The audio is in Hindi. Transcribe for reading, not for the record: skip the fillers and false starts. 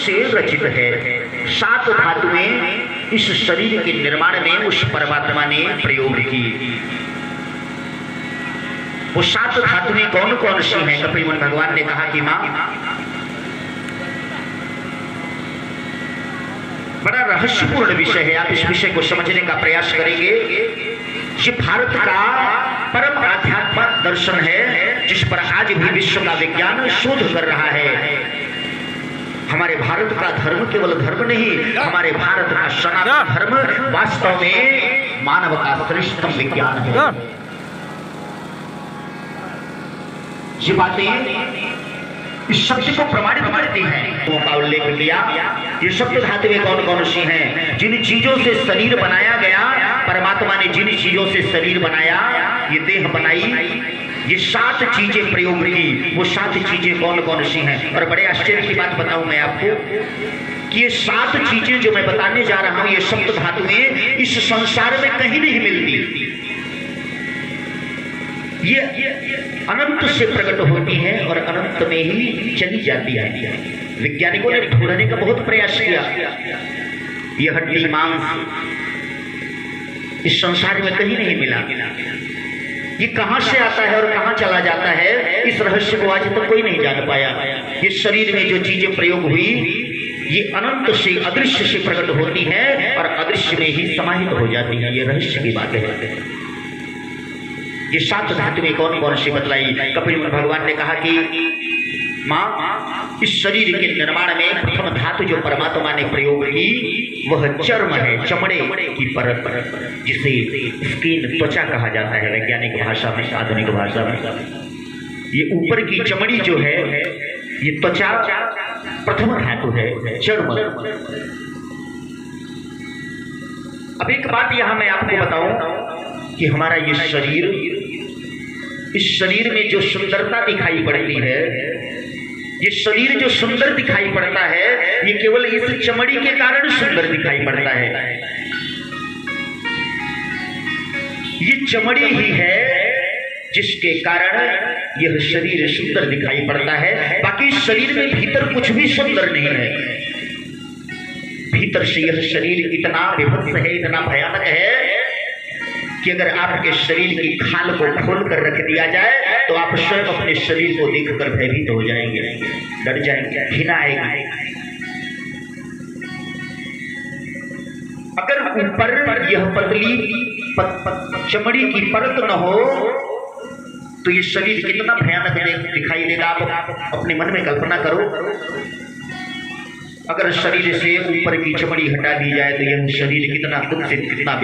से रचित है। 7 धातुएं इस शरीर के निर्माण में उस परमात्मा ने प्रयोग की। वो 7 धातुएं कौन कौन सी हैं? कपिल मुनि भगवान ने कहा कि मां, बड़ा रहस्यपूर्ण विषय है, आप इस विषय को समझने का प्रयास करेंगे। ये भारत का परम आध्यात्मिक दर्शन है, जिस पर आज भी विश्व का विज्ञान शोध कर रहा है। हमारे भारत का धर्म केवल धर्म नहीं, हमारे भारत का सनातन धर्म वास्तव में मानव का श्रेष्ठतम विज्ञान है। ये बातें इस शब्द को प्रमाणित करती हैं। तो का उल्लेख किया, ये सप्त धातुएं कौन कौन सी हैं? जिन चीजों से शरीर बनाया गया, परमात्मा ने जिन चीजों से शरीर बनाया, ये देह बनाई, ये 7 चीजें प्रयोग की। वो 7 चीजें कौन कौन सी हैं? और बड़े आश्चर्य की बात बताऊं मैं आपको कि ये 7 चीजें जो मैं बताने जा रहा हूं, ये सप्त धातुएं इस संसार में कहीं नहीं मिलती। ये अनंत से प्रकट होती है और अनंत में ही चली जाती है। वैज्ञानिकों ने ढूंढने का बहुत प्रयास किया। ये हड्डी मांस इस संसार में कहीं नहीं मिला। ये कहां से आता है और कहां चला जाता है, इस रहस्य को आज तक कोई नहीं जान पाया। ये शरीर में जो चीजें प्रयोग हुई, ये अनंत से अदृश्य से प्रकट होती है और अदृश्य में ही समाहित हो जाती है। ये रहस्य की बात है। ये 7 धातुएं कौन कौन सी बतलाई? कपिल मुनि भगवान ने कहा कि मां, इस शरीर के निर्माण में प्रथम धातु जो परमात्मा ने प्रयोग की, वह चर्म है, चमड़े की परत, जिसे स्किन, त्वचा कहा जाता है वैज्ञानिक भाषा में, आधुनिक भाषा में। ये ऊपर की चमड़ी जो है, ये त्वचा प्रथम धातु है, चर्म। अब एक बात यहां मैं आपको बताऊं कि हमारा ये शरीर, इस शरीर में जो सुंदरता दिखाई पड़ती है, ये शरीर जो सुंदर दिखाई पड़ता है, ये केवल इस चमड़ी के कारण सुंदर दिखाई पड़ता है। ये चमड़ी ही है जिसके कारण यह शरीर सुंदर दिखाई पड़ता है। बाकी शरीर में भीतर कुछ भी सुंदर नहीं है। भीतर से यह शरीर इतना विभत्स है, इतना भयानक है कि अगर आपके शरीर की खाल को खोल कर रख दिया जाए तो आप स्वयं अपने शरीर को देखकर भयभीत हो जाएंगे, डर जाएंगे, घृणा आएगी। अगर ऊपर यह पतली चमड़ी की परत न हो तो ये शरीर कितना भयानक दिखाई देगा। आप अपने मन में कल्पना करो, अगर शरीर से ऊपर की चमड़ी हटा दी जाए तो यह शरीर कितना कुत्सित, कितना